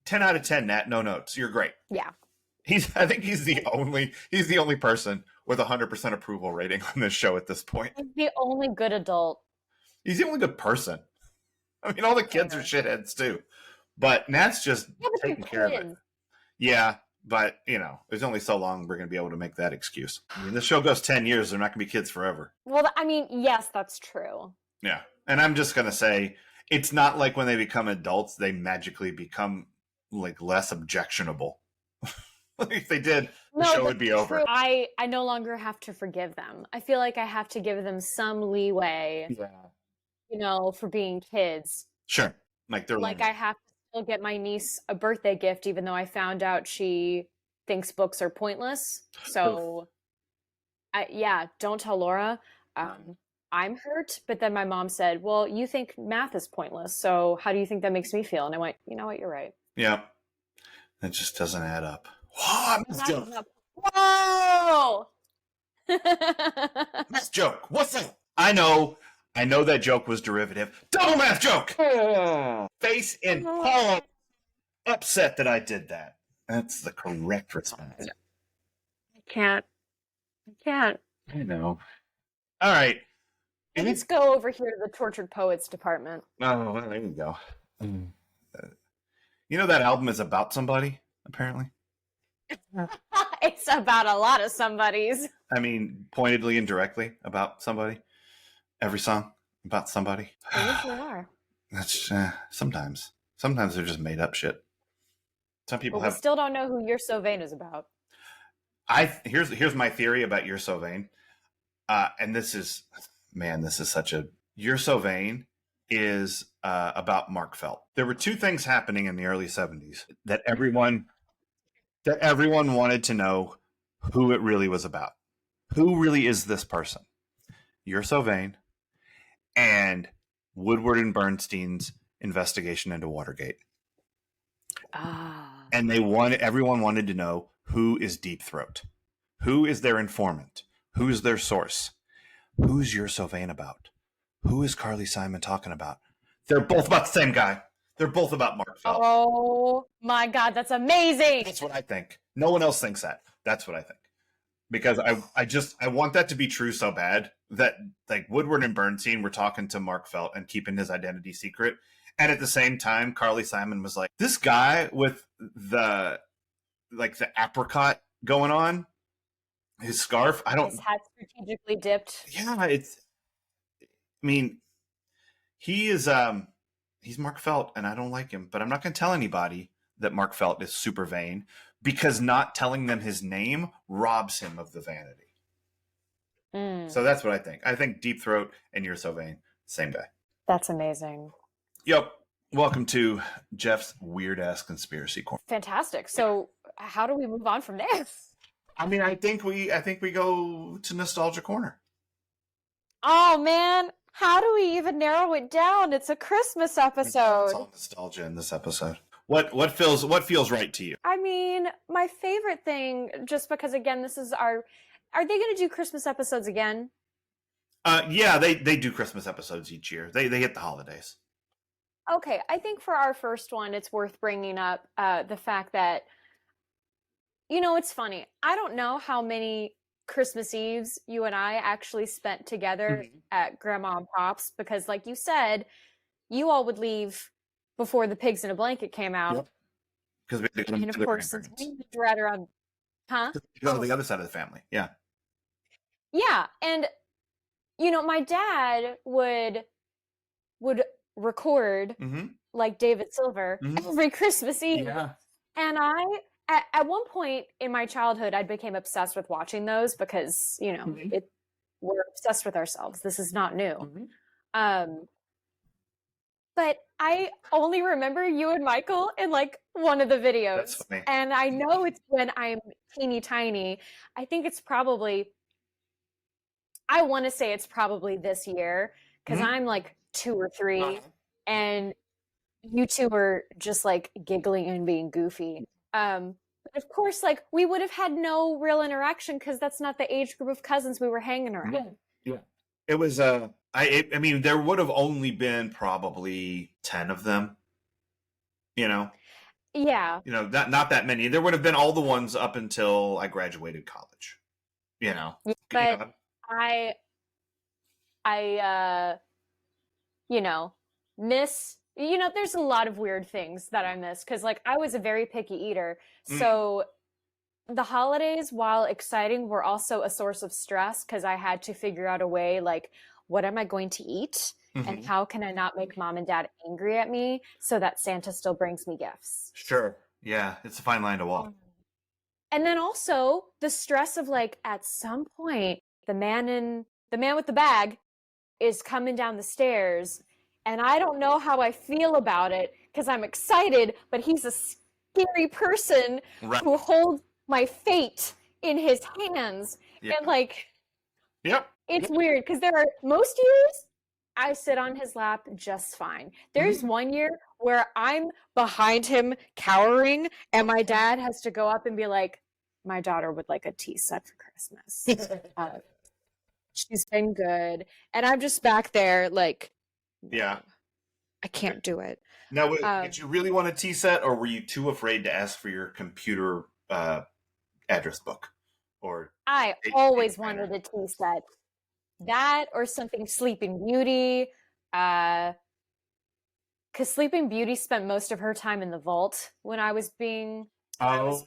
10 out of 10, Nat, no notes. You're great. Yeah. I think he's the only person with 100% approval rating on this show at this point. He's the only good adult. He's the only good person. I mean, all the kids are shitheads too. But Nat's just taking care of it. Yeah, but, there's only so long we're going to be able to make that excuse. I mean, this show goes 10 years. They're not going to be kids forever. Well, yes, that's true. Yeah. And I'm just going to say, it's not like when they become adults, they magically become, like, less objectionable. If they did, the show would be over. I no longer have to forgive them. I feel like I have to give them some leeway, for being kids. Sure. Like they're like I have to still get my niece a birthday gift, even though I found out she thinks books are pointless. So, don't tell Laura. I'm hurt, but then my mom said, well, you think math is pointless, so how do you think that makes me feel? And I went, you know what, you're right. Yeah. That just doesn't add up. Whoa! Math joke. What's that? I know that joke was derivative. Double math joke! Face in palm. Upset that I did that. That's the correct response. I can't. I know. All right. Let's go over here to the Tortured Poets department. Oh, well, there you go. That album is about somebody, apparently. It's about a lot of somebodies. I mean, pointedly and directly about somebody. Every song about somebody. They usually are. That's sometimes. Sometimes they're just made up shit. Some people we still don't know who You're So Vain is about. Here's my theory about You're So Vain. And this is such a... You're So Vain is about Mark Felt. There were two things happening in the early 70s that everyone wanted to know who it really was about. Who really is this person? You're So Vain and Woodward and Bernstein's investigation into Watergate. And everyone wanted to know, who is Deep Throat? Who is their informant? Who's their source? Who's You're So Vain about? Who is Carly Simon talking about? They're both about the same guy. They're both about Mark Felt. Oh my God, that's amazing. That's what I think. No one else thinks that. That's what I think. Because I want that to be true so bad that like Woodward and Bernstein were talking to Mark Felt and keeping his identity secret. And at the same time, Carly Simon was like, this guy with the apricot going on, his scarf, His hat strategically dipped. Yeah, I mean, he is he's Mark Felt and I don't like him, but I'm not going to tell anybody that Mark Felt is super vain because not telling them his name robs him of the vanity. So that's what I think. I think Deep Throat and You're So Vain, same guy. That's amazing. Yep. Welcome to Jeff's weird ass conspiracy corner. Fantastic. So how do we move on from there? I mean, I think we go to nostalgia corner. Oh man, how do we even narrow it down? It's a Christmas episode. It's all nostalgia in this episode. What feels right to you? I mean, my favorite thing, just because again, this is are they going to do Christmas episodes again? Yeah, they do Christmas episodes each year. They hit the holidays. Okay, I think for our first one, it's worth bringing up the fact that, it's funny. I don't know how many Christmas Eves you and I actually spent together at Grandma and Pop's because, like you said, you all would leave before The Pigs in a Blanket came out. Because we had to and of course, since we lived right around, go to the other side of the family. Yeah. Yeah, and my dad would record like David Silver every Christmas Eve. Yeah. And at one point in my childhood, I became obsessed with watching those because, we're obsessed with ourselves. This is not new. But I only remember you and Michael in like one of the videos. That's funny. And I know it's when I'm teeny tiny. I think it's probably, I want to say it's probably this year because I'm like 2 or 3 and you two were just like giggling and being goofy. But of course, like we would have had no real interaction because that's not the age group of cousins we were hanging around. Yeah. It was I mean there would have only been probably 10 of them. Yeah. Not that many. There would have been all the ones up until I graduated college. But I miss, there's a lot of weird things that I miss because like I was a very picky eater. So the holidays, while exciting, were also a source of stress because I had to figure out a way like, what am I going to eat? And how can I not make mom and dad angry at me so that Santa still brings me gifts? Sure. Yeah. It's a fine line to walk. And then also the stress of like, at some point, the man with the bag is coming down the stairs and I don't know how I feel about it because I'm excited, but he's a scary person who holds my fate in his hands. And like, it's weird because there are most years I sit on his lap just fine. There's one year where I'm behind him cowering and my dad has to go up and be like, my daughter would like a tea set for Christmas. She's been good. And I'm just back there like, I can't do it. Now, did you really want a tea set or were you too afraid to ask for your computer address book? I always wanted a tea set. That or something Sleeping Beauty. Because Sleeping Beauty spent most of her time in the vault when I was growing up. Yeah,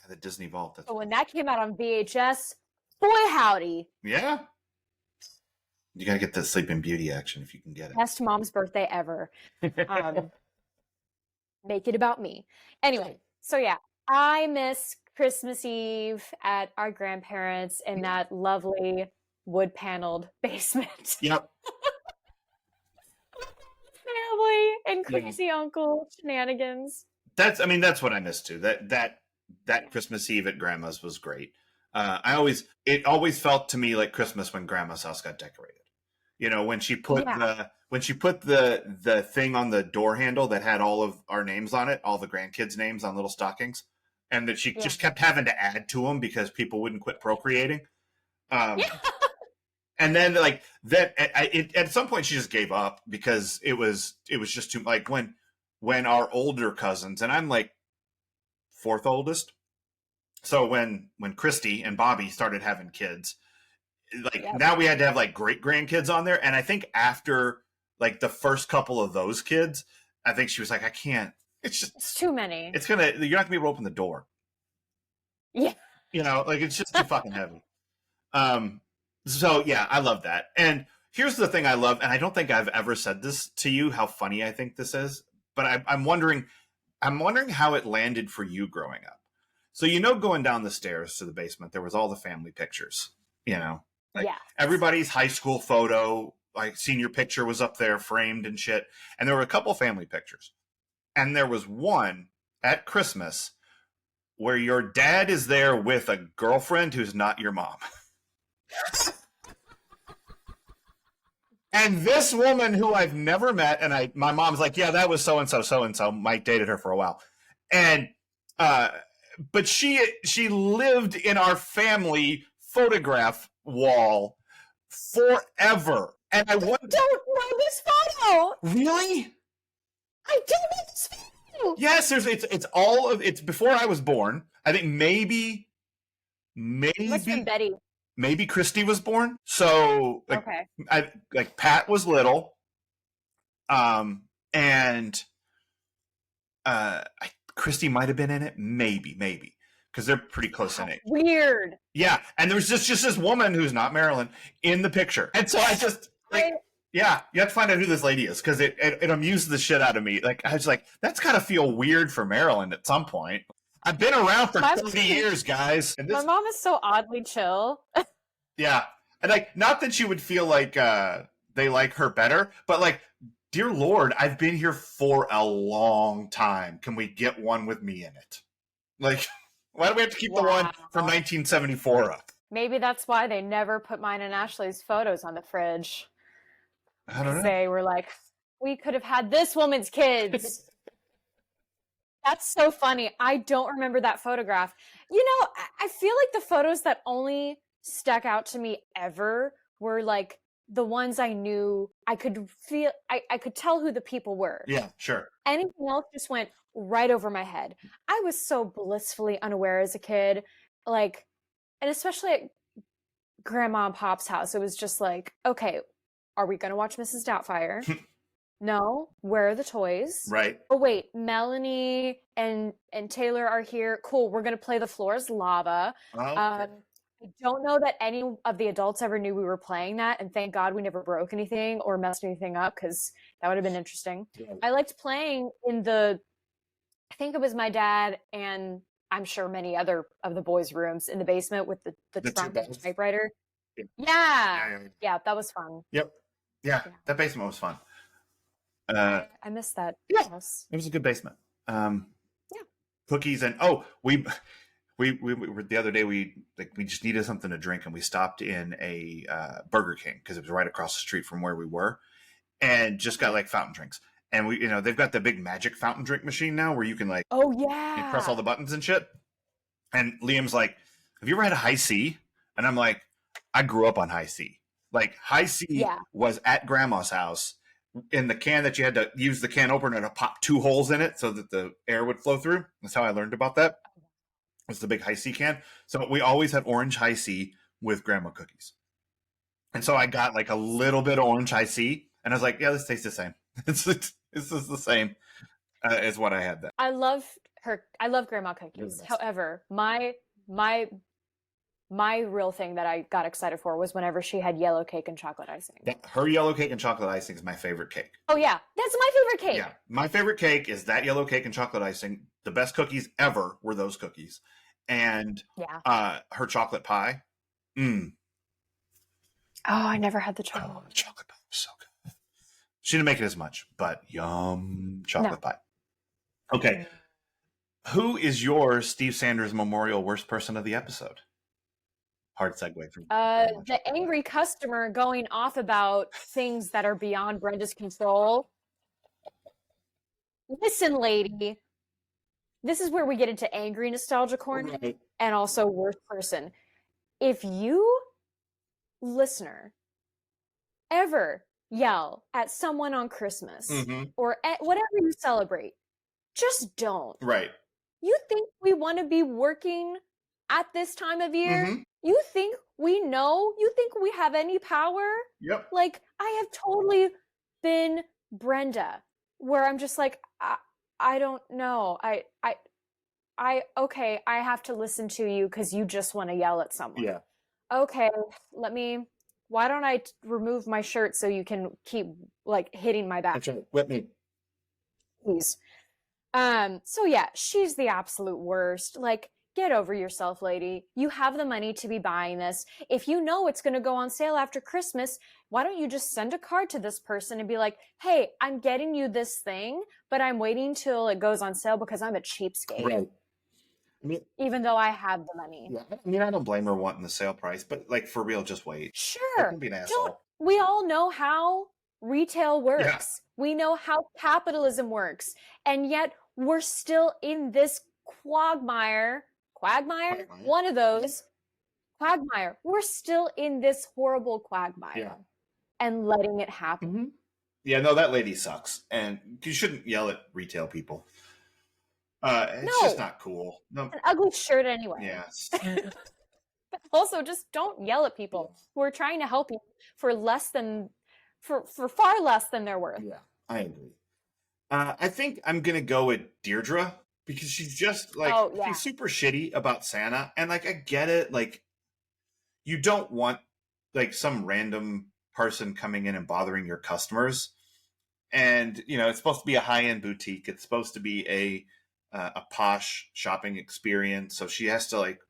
the Disney Vault. So when that came out on VHS, boy howdy. Yeah. You gotta get the Sleeping Beauty action if you can get it. Best mom's birthday ever. Make it about me. Anyway, so yeah, I miss Christmas Eve at our grandparents' in that lovely wood-paneled basement. Yep. Family and crazy uncle shenanigans. That's what I miss too. That Christmas Eve at Grandma's was great. It always felt to me like Christmas when Grandma's house got decorated. When she put the thing on the door handle that had all of our names on it, all the grandkids' names on little stockings, and that she just kept having to add to them because people wouldn't quit procreating. And then like that, at some point she just gave up because it was just too like when when our older cousins, and I'm like fourth oldest. So when Christy and Bobby started having kids, like now we had to have like great grandkids on there. And I think after like the first couple of those kids, I think she was like, I can't. It's too many. You're not gonna be able to open the door. Yeah. Like it's just too fucking heavy. So yeah, I love that. And here's the thing I love, and I don't think I've ever said this to you, how funny I think this is, but I'm wondering how it landed for you growing up. So, going down the stairs to the basement, there was all the family pictures, like everybody's high school photo, like senior picture was up there framed and shit. And there were a couple family pictures. And there was one at Christmas where your dad is there with a girlfriend who's not your mom. And this woman who I've never met, and my mom's like, yeah, that was so-and-so. Mike dated her for a while. And, but she lived in our family photograph wall forever. And I don't know this photo. Really? I don't know this photo. Yes, it's before I was born. I think maybe Must have been Betty. Maybe Christy was born. So Pat was little. And Christy might have been in it. Maybe. Because they're pretty close in age. Weird. Yeah. And there was just this woman who's not Marilyn in the picture. And so I just you have to find out who this lady is, because it amused the shit out of me. Like, I was like, that's gotta feel weird for Marilyn at some point. I've been around for 30 years, guys. And my mom is so oddly chill. Yeah. And not that she would feel like they like her better, but like, dear Lord, I've been here for a long time. Can we get one with me in it? Like, why do we have to keep the one from 1974 up? Maybe that's why they never put mine and Ashley's photos on the fridge. I don't know. They were like, we could have had this woman's kids. That's so funny. I don't remember that photograph. I feel like the photos that only stuck out to me ever were like the ones I knew I could feel, I could tell who the people were. Yeah, sure. Anything else just went right over my head. I was so blissfully unaware as a kid, and especially at Grandma and Pop's house, it was just like, okay, are we going to watch Mrs. Doubtfire? No. Where are the toys? Right. Oh, wait. Melanie and Taylor are here. Cool. We're going to play The Floor is Lava. Okay. I don't know that any of the adults ever knew we were playing that, and thank God we never broke anything or messed anything up, because that would have been interesting. Yeah. I liked playing in I think it was my dad and I'm sure many other of the boys' rooms in the basement with the trunk and typewriter. Yeah, that was fun. Yep. Yeah, that basement was fun. I missed that. Yeah, house. It was a good basement. Cookies and we were the other day. We just needed something to drink, and we stopped in a Burger King because it was right across the street from where we were, and just got like fountain drinks. And we, they've got the big magic fountain drink machine now where you can like, you press all the buttons and shit. And Liam's like, "Have you ever had a High C?" And I'm like, "I grew up on High C. Like High C was at Grandma's house." In the can that you had to use the can opener to pop 2 holes in it so that the air would flow through. That's how I learned about that. It was the big High C can. So we always had orange High C with grandma cookies. And so I got like a little bit of orange High C, and I was like, yeah, this tastes the same. It's just the same as what I had then. I love grandma cookies. However, my real thing that I got excited for was whenever she had yellow cake and chocolate icing. Her yellow cake and chocolate icing is my favorite cake. Oh, yeah. That's my favorite cake. Yeah. My favorite cake is that yellow cake and chocolate icing. The best cookies ever were those cookies. And her chocolate pie. Oh, I never had the chocolate. Oh, the chocolate pie was so good. She didn't make it as much, but yum, chocolate pie. Okay. Who is your Steve Sanders Memorial worst person of the episode? Hard segue from the angry customer going off about things that are beyond Brenda's control. Listen, lady, this is where we get into angry nostalgia corner and also worst person. If you, listener, ever yell at someone on Christmas Mm-hmm. or at whatever you celebrate. Just don't. Right. You think we want to be working at this time of year? Mm-hmm. You think we know? You think we have any power? Yep. Like, I have totally been Brenda, where I'm just like, I don't know. Okay, I have to listen to you because you just want to yell at someone. Yeah. Okay, why don't I remove my shirt so you can keep, like, hitting my back? That's right. Whip me. Please. So yeah, she's the absolute worst. Like, get over yourself, lady. You have the money to be buying this. If you know it's going to go on sale after Christmas, why don't you just send a card to this person and be like, hey, I'm getting you this thing, but I'm waiting till it goes on sale because I'm a cheapskate. Right. I mean, even though I have the money. Yeah, I mean, I don't blame her wanting the sale price, but like for real, just wait. Sure. Don't be an asshole. We all know how retail works. Yeah. We know how capitalism works. And yet we're still in this quagmire, one of those, quagmire. We're still in this horrible quagmire and letting it happen. Mm-hmm. Yeah, no, that lady sucks. And you shouldn't yell at retail people. It's just not cool. No. An ugly shirt anyway. Yes. But also, just don't yell at people who are trying to help you for far less than they're worth. Yeah, I agree. I think I'm gonna go with Deirdre because she's just like she's super shitty about Santa, and like I get it. Like, you don't want like some random person coming in and bothering your customers, and you know it's supposed to be a high-end boutique. It's supposed to be a posh shopping experience, so she has to like,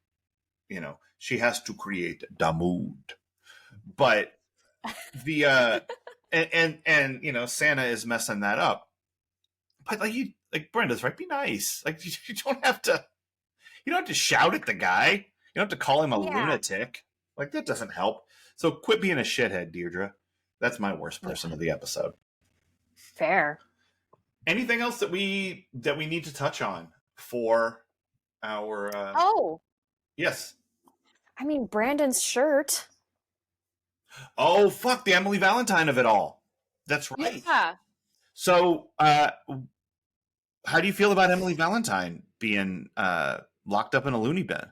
you know, she has to create the mood. But the and you know, Santa is messing that up. But like Brenda's right, be nice. Like you don't have to shout at the guy. You don't have to call him a lunatic. Like that doesn't help. So quit being a shithead, Deirdre. That's my worst person of the episode. Fair. Anything else that we need to touch on for our yes. I mean, Brandon's shirt. Oh, fuck, the Emily Valentine of it all. That's right. Yeah. So, how do you feel about Emily Valentine being locked up in a loony bin?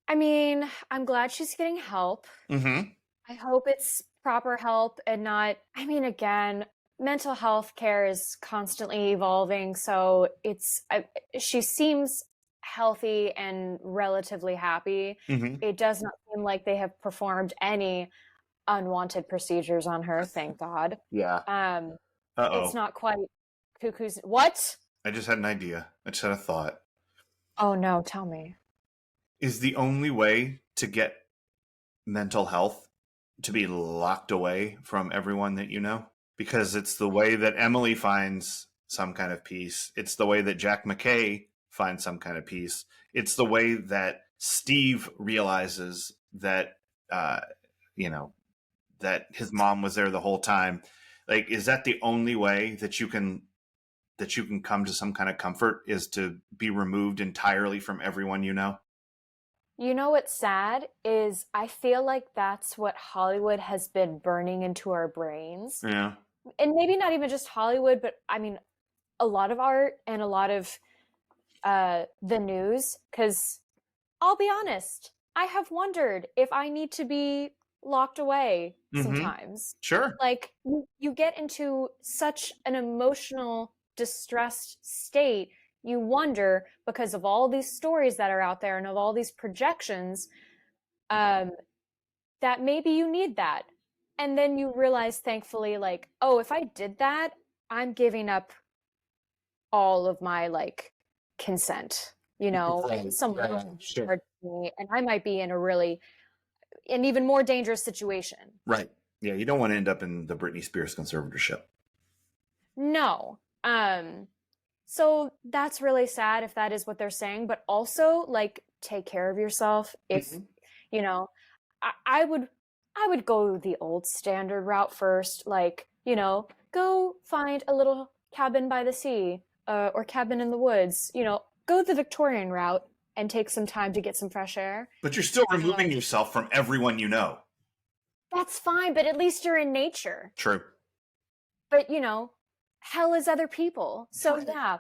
I mean, I'm glad she's getting help. Mm-hmm. I hope it's proper help and not, I mean, again, mental health care is constantly evolving. So she seems healthy and relatively happy. Mm-hmm. It does not seem like they have performed any unwanted procedures on her, thank God. Yeah. It's not quite cuckoo's. What? I just had an idea. I just had a thought. Oh no, tell me. Is the only way to get mental health to be locked away from everyone that you know? Because it's the way that Emily finds some kind of peace. It's the way that Jack McKay finds some kind of peace. It's the way that Steve realizes that, you know, that his mom was there the whole time. Like, is that the only way that you can come to some kind of comfort, is to be removed entirely from everyone you know? You know what's sad is I feel like that's what Hollywood has been burning into our brains. Yeah. And maybe not even just Hollywood, but I mean, a lot of art and a lot of the news. Because I'll be honest, I have wondered if I need to be locked away sometimes. Sure. Like, you get into such an emotional, distressed state. You wonder, because of all these stories that are out there and of all these projections, that maybe you need that. And then you realize, thankfully, like, oh, if I did that, I'm giving up all of my, like, consent, you know? Someone hurt me, and I might be in an even more dangerous situation. Right. Yeah, you don't want to end up in the Britney Spears conservatorship. No. So that's really sad if that is what they're saying, but also, like, take care of yourself. If, you know, I would go the old standard route first, like, you know, go find a little cabin by the sea, or cabin in the woods, you know, go the Victorian route and take some time to get some fresh air. But you're still removing yourself from everyone you know. That's fine, but at least you're in nature. True. But hell is other people. So yeah,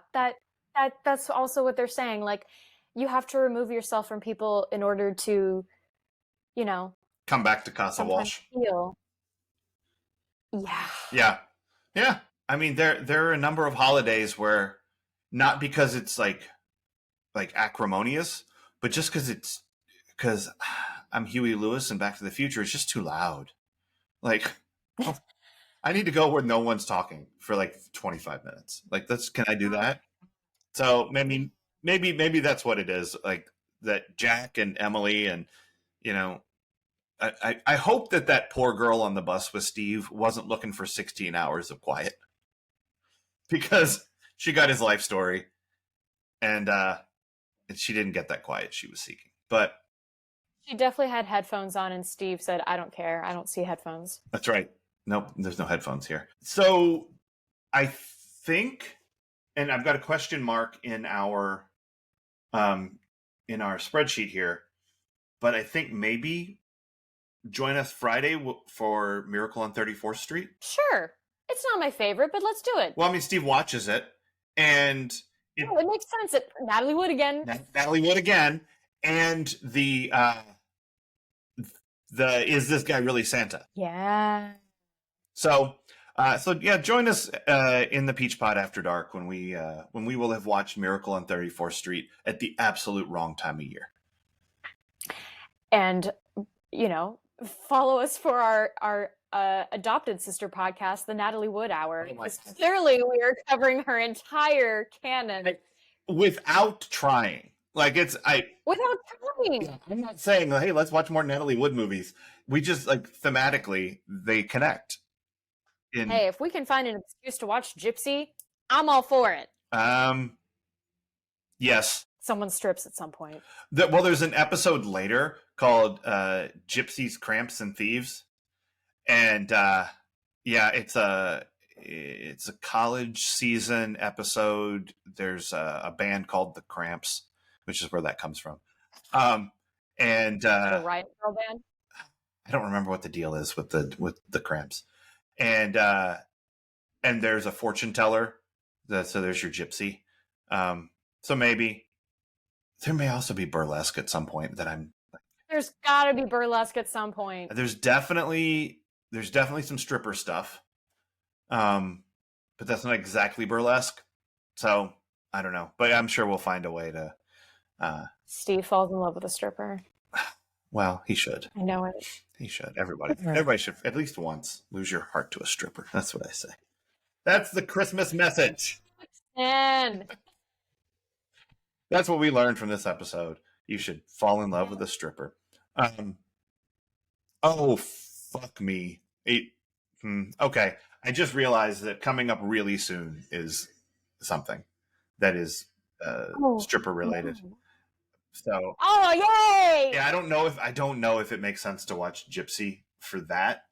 that's also what they're saying. Like, you have to remove yourself from people in order to, come back to Casa sometimes Walsh. heal. Yeah. Yeah. I mean, there are a number of holidays where, not because it's like acrimonious, but just because I'm Huey Lewis and Back to the Future, it's just too loud. Like, I need to go where no one's talking for like 25 minutes. Like, can I do that? So maybe that's what it is. Like, that Jack and Emily and, I hope that poor girl on the bus with Steve wasn't looking for 16 hours of quiet, because she got his life story, and she didn't get that quiet she was seeking. But She definitely had headphones on, and Steve said, I don't care. I don't see headphones. that's right. Nope, there's no headphones here. So I think, and I've got a question mark in our spreadsheet here, but I think maybe join us Friday for Miracle on 34th Street. Sure. It's not my favorite, but let's do it. Well, I mean, Steve watches it, and it makes sense. Natalie Wood again. Natalie Wood again, and the is this guy really Santa? Yeah. So yeah, join us in the Peach Pod After Dark when we will have watched Miracle on 34th Street at the absolute wrong time of year. And follow us for our adopted sister podcast, the Natalie Wood Hour. Oh, clearly, we are covering her entire canon without trying. Like, without trying. I'm not saying, hey, let's watch more Natalie Wood movies. We just, like, thematically, they connect. Hey, if we can find an excuse to watch Gypsy, I'm all for it. Yes. Someone strips at some point. Well, there's an episode later called Gypsies, Cramps, and Thieves. And it's a college season episode. There's a band called the Cramps, which is where that comes from. And the Riot Girl band. I don't remember what the deal is with the Cramps. And there's a fortune teller. So there's your Gypsy. So maybe there may also be burlesque at some point that I'm. There's got to be burlesque at some point. There's definitely some stripper stuff, but that's not exactly burlesque. So I don't know, but I'm sure we'll find a way to. Steve falls in love with a stripper. Well, he should. I know it. He should. Everybody should at least once lose your heart to a stripper. That's what I say. That's the Christmas message. And that's what we learned from this episode. You should fall in love with a stripper. Oh, fuck me. Okay. I just realized that coming up really soon is something that is stripper related. No. So. Oh, yay! Yeah, I don't know if it makes sense to watch Gypsy for that,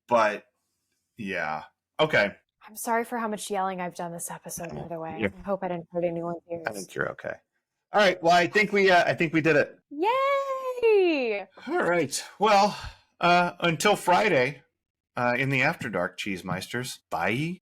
but yeah. Okay. I'm sorry for how much yelling I've done this episode, by the way. I hope I didn't hurt anyone's ears. I think you're okay. All right. Well, I think we did it. Yay! All right. Well, until Friday, in the After Dark, Cheesemeisters. Bye.